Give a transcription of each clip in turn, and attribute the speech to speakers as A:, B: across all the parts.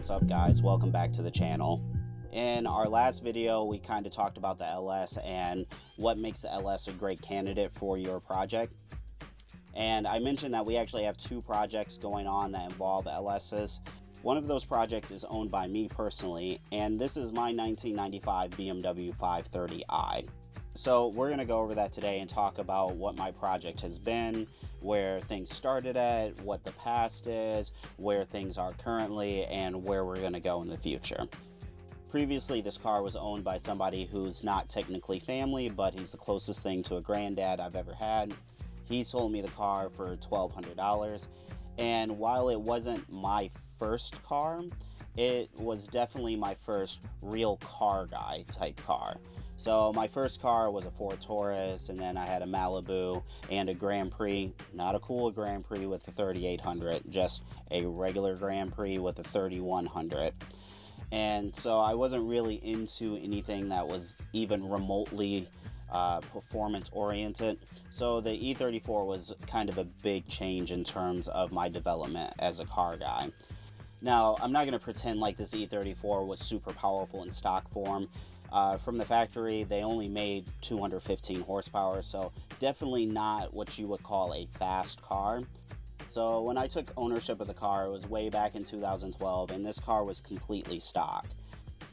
A: What's up guys, welcome back to the channel. In our last video we kind of talked about the LS and what makes the LS a great candidate for your project. And I mentioned that we actually have two projects going on that involve LSs. One of those projects is owned by me personally, and this is my 1995 BMW 530i. So we're going to go over that today and talk about what my project has been, where things started at, what the past is, where things are currently, and where we're going to go in the future. Previously, this car was owned by somebody who's not technically family, but he's the closest thing to a granddad I've ever had. He sold me the car for $1,200, and while it wasn't my first car, it was definitely my first real car guy type car. So my first car was a Ford Taurus, and then I had a Malibu and a Grand Prix. Not a cool Grand Prix with a 3800, just a regular Grand Prix with a 3100. And so I wasn't really into anything that was even remotely performance oriented. So the E34 was kind of a big change in terms of my development as a car guy. Now, I'm not going to pretend like this E34 was super powerful in stock form. From the factory, they only made 215 horsepower, so definitely not what you would call a fast car. So when I took ownership of the car, it was way back in 2012, and this car was completely stock.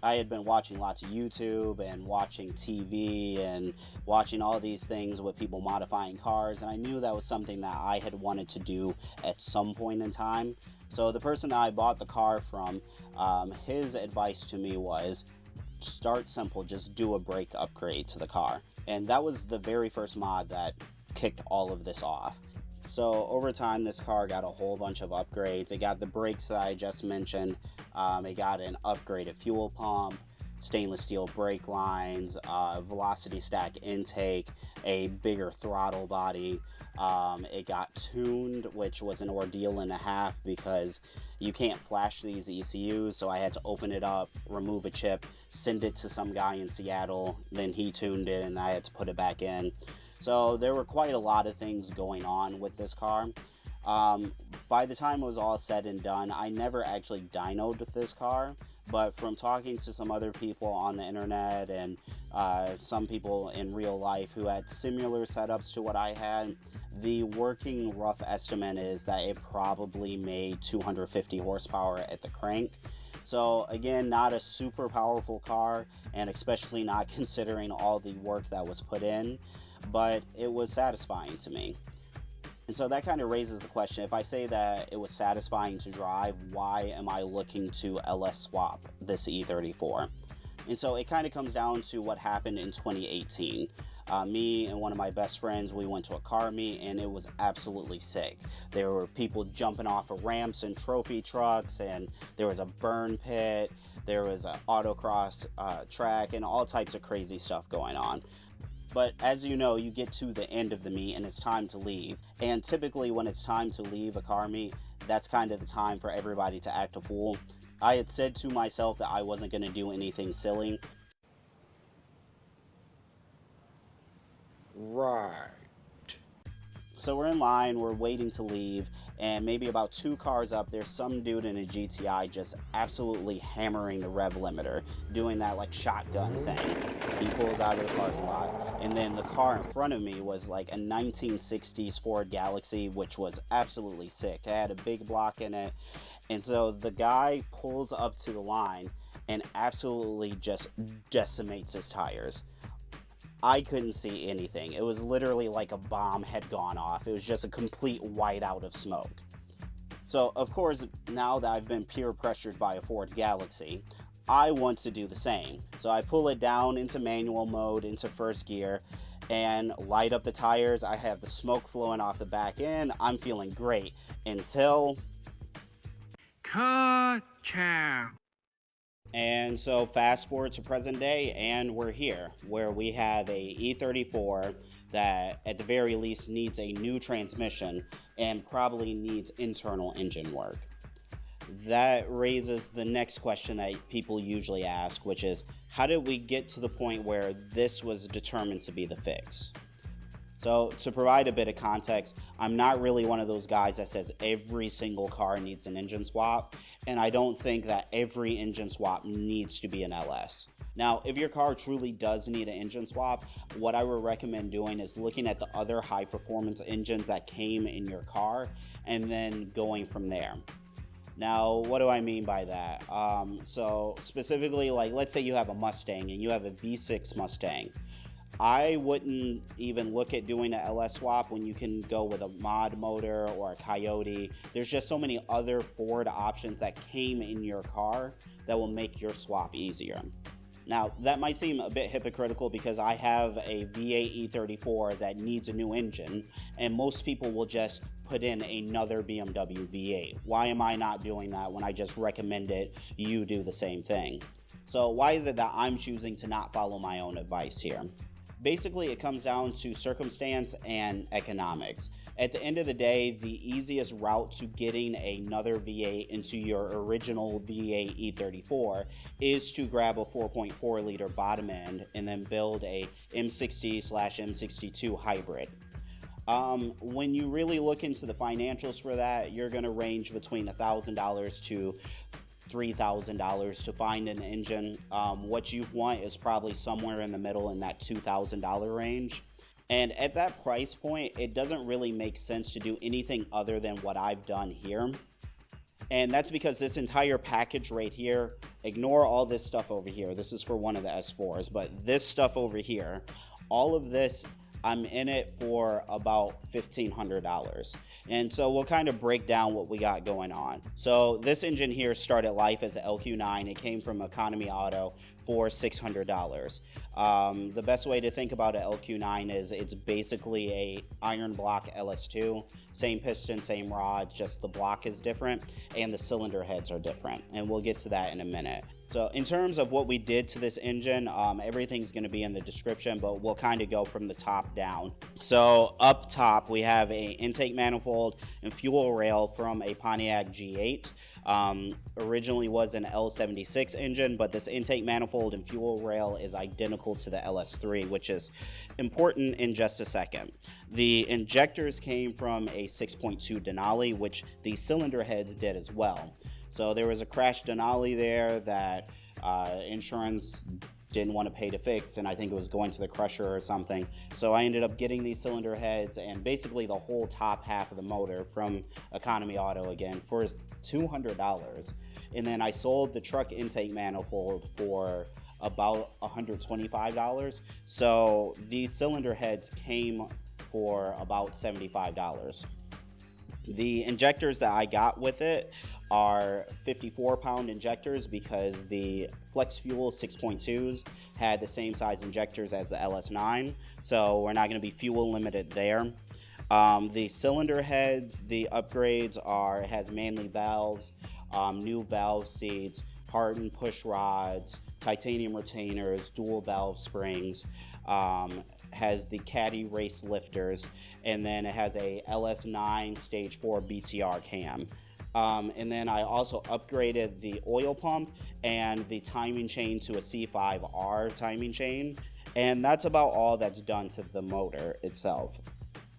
A: I had been watching lots of YouTube and watching TV and watching all these things with people modifying cars, and I knew that was something that I had wanted to do at some point in time. So the person that I bought the car from, his advice to me was, start simple, just do a brake upgrade to the car. And that was the very first mod that kicked all of this off. So over time, this car got a whole bunch of upgrades. It got the brakes that I just mentioned. It got an upgraded fuel pump, stainless steel brake lines, velocity stack intake, a bigger throttle body. It got tuned, which was an ordeal and a half because you can't flash these ECUs, so I had to open it up, remove a chip, send it to some guy in Seattle, then he tuned it and I had to put it back in. So there were quite a lot of things going on with this car. By the time it was all said and done, I never actually dynoed with this car, but from talking to some other people on the internet and some people in real life who had similar setups to what I had, the working rough estimate is that it probably made 250 horsepower at the crank. So again, not a super powerful car, and especially not considering all the work that was put in, but it was satisfying to me. And so that kind of raises the question, if I say that it was satisfying to drive, why am I looking to LS swap this E34? And so it kind of comes down to what happened in 2018. Me and one of my best friends, we went to a car meet and it was absolutely sick. There were people jumping off of ramps and trophy trucks, and there was a burn pit, there was an autocross track, and all types of crazy stuff going on. But as you know, you get to the end of the meet and it's time to leave. And typically when it's time to leave a car meet, that's kind of the time for everybody to act a fool. I had said to myself that I wasn't going to do anything silly.
B: Right.
A: So we're in line, we're waiting to leave, and maybe about 2 cars up, there's some dude in a GTI just absolutely hammering the rev limiter, doing that like shotgun thing. He pulls out of the parking lot, and then the car in front of me was like a 1960s Ford Galaxy, which was absolutely sick. It had a big block in it, and so the guy pulls up to the line and absolutely just decimates his tires. I couldn't see anything. It was literally like a bomb had gone off. It was just a complete whiteout of smoke. So, of course, now that I've been peer pressured by a Ford Galaxy, I want to do the same. So I pull it down into manual mode, into first gear, and light up the tires. I have the smoke flowing off the back end. I'm feeling great until...
B: Ka-chow.
A: And so fast forward to present day, and we're here where we have a E34 that at the very least needs a new transmission and probably needs internal engine work. That raises the next question that people usually ask, which is, how did we get to the point where this was determined to be the fix? So to provide a bit of context, I'm not really one of those guys that says every single car needs an engine swap, and I don't think that every engine swap needs to be an LS. Now, if your car truly does need an engine swap, what I would recommend doing is looking at the other high performance engines that came in your car and then going from there. Now, what do I mean by that? So specifically, like, let's say you have a Mustang and you have a V6 Mustang. I wouldn't even look at doing an LS swap when you can go with a mod motor or a Coyote. There's just so many other Ford options that came in your car that will make your swap easier. Now, that might seem a bit hypocritical because I have a V8 E34 that needs a new engine, and most people will just put in another BMW V8. Why am I not doing that when I just recommended you do the same thing? So why is it that I'm choosing to not follow my own advice here? Basically, it comes down to circumstance and economics. At the end of the day, the easiest route to getting another V8 into your original V8 E34 is to grab a 4.4 liter bottom end and then build a M60/M62 hybrid. When you really look into the financials for that, you're going to range between $1,000 to $3,000 to find an engine. What you want is probably somewhere in the middle in that $2,000 range. And at that price point, it doesn't really make sense to do anything other than what I've done here. And that's because this entire package right here, ignore all this stuff over here. This is for one of the S4s, but this stuff over here, all of this, I'm in it for about $1,500. And so we'll kind of break down what we got going on. So this engine here started life as an LQ9. It came from Economy Auto for $600. The best way to think about an LQ9 is it's basically a iron block LS2, same piston, same rod, just the block is different and the cylinder heads are different. And we'll get to that in a minute. So in terms of what we did to this engine, everything's going to be in the description, but we'll kind of go from the top down. So up top, we have a intake manifold and fuel rail from a Pontiac G8. Originally was an L76 engine, but this intake manifold and fuel rail is identical to the LS3, which is important in just a second. The injectors came from a 6.2 Denali, which the cylinder heads did as well. So there was a crash Denali there that insurance didn't want to pay to fix, and I think it was going to the crusher or something. So I ended up getting these cylinder heads and basically the whole top half of the motor from Economy Auto again for $200. And then I sold the truck intake manifold for about $125. So these cylinder heads came for about $75. The injectors that I got with it are 54-pound injectors because the Flex Fuel 6.2s had the same size injectors as the LS9, so we're not going to be fuel limited there. The cylinder heads, the upgrades has Manley valves, new valve seats, hardened push rods, titanium retainers, dual valve springs, has the Caddy race lifters, and then it has a LS9 stage 4 BTR cam. And then I also upgraded the oil pump and the timing chain to a C5R timing chain. And that's about all that's done to the motor itself.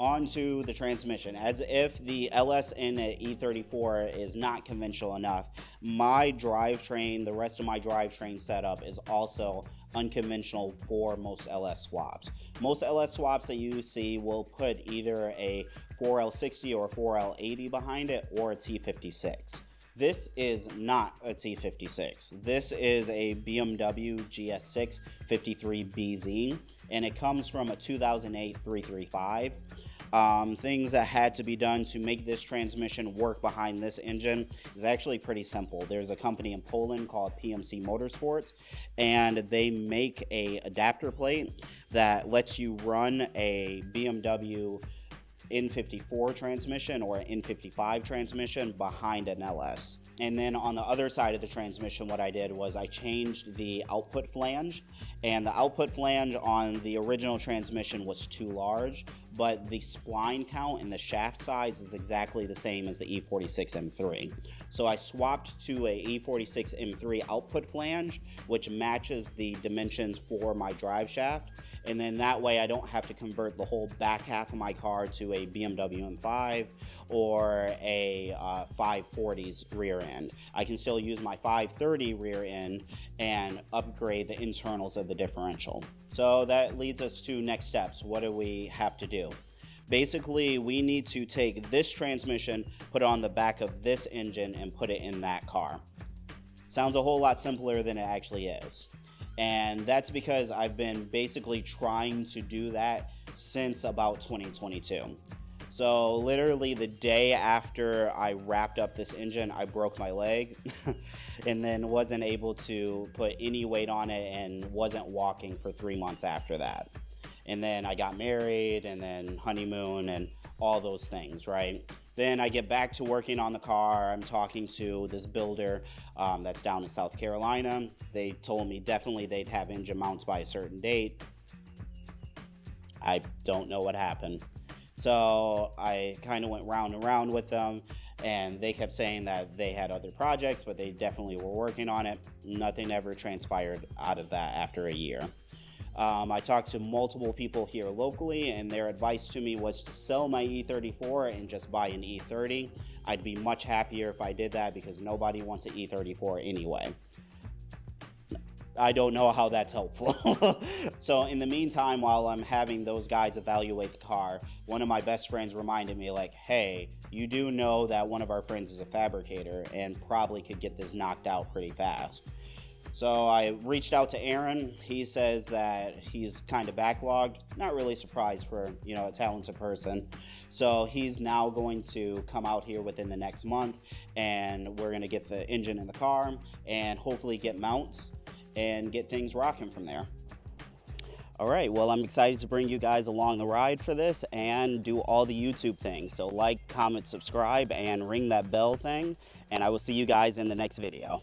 A: On to the transmission. As if the LS in an E34 is not conventional enough, my drivetrain, the rest of my drivetrain setup is also unconventional for most LS swaps. Most LS swaps that you see will put either a 4L60 or 4L80 behind it or a T56. This is not a T56. This is a BMW GS6 53BZ, and it comes from a 2008 335. Things that had to be done to make this transmission work behind this engine is actually pretty simple. There's a company in Poland called PMC Motorsports, and they make a adapter plate that lets you run a BMW N54 transmission or an N55 transmission behind an LS. And then on the other side of the transmission, what I did was I changed the output flange, and the output flange on the original transmission was too large, but the spline count and the shaft size is exactly the same as the E36 M3. So I swapped to a E46 M3 output flange, which matches the dimensions for my drive shaft. And then that way I don't have to convert the whole back half of my car to a BMW M5 or a 540's rear end. I can still use my 530 rear end and upgrade the internals of the differential. So that leads us to next steps. What do we have to do? Basically, we need to take this transmission, put it on the back of this engine, and put it in that car. Sounds a whole lot simpler than it actually is. And that's because I've been basically trying to do that since about 2022. So literally the day after I wrapped up this engine, I broke my leg and then wasn't able to put any weight on it and wasn't walking for 3 months after that. And then I got married and then honeymoon and all those things, right? Then I get back to working on the car. I'm talking to this builder that's down in South Carolina. They told me definitely they'd have engine mounts by a certain date. I don't know what happened. So I kind of went round and round with them, and they kept saying that they had other projects, but they definitely were working on it. Nothing ever transpired out of that after a year. I talked to multiple people here locally, and their advice to me was to sell my E34 and just buy an E30. I'd be much happier if I did that because nobody wants an E34 anyway. I don't know how that's helpful. So in the meantime, while I'm having those guys evaluate the car, one of my best friends reminded me, like, hey, you do know that one of our friends is a fabricator and probably could get this knocked out pretty fast. So I reached out to Aaron. He says that he's kind of backlogged. Not really surprised for, a talented person. So he's now going to come out here within the next month, and we're going to get the engine in the car and hopefully get mounts and get things rocking from there. All right, well, I'm excited to bring you guys along the ride for this and do all the YouTube things. So like, comment, subscribe, and ring that bell thing, and I will see you guys in the next video.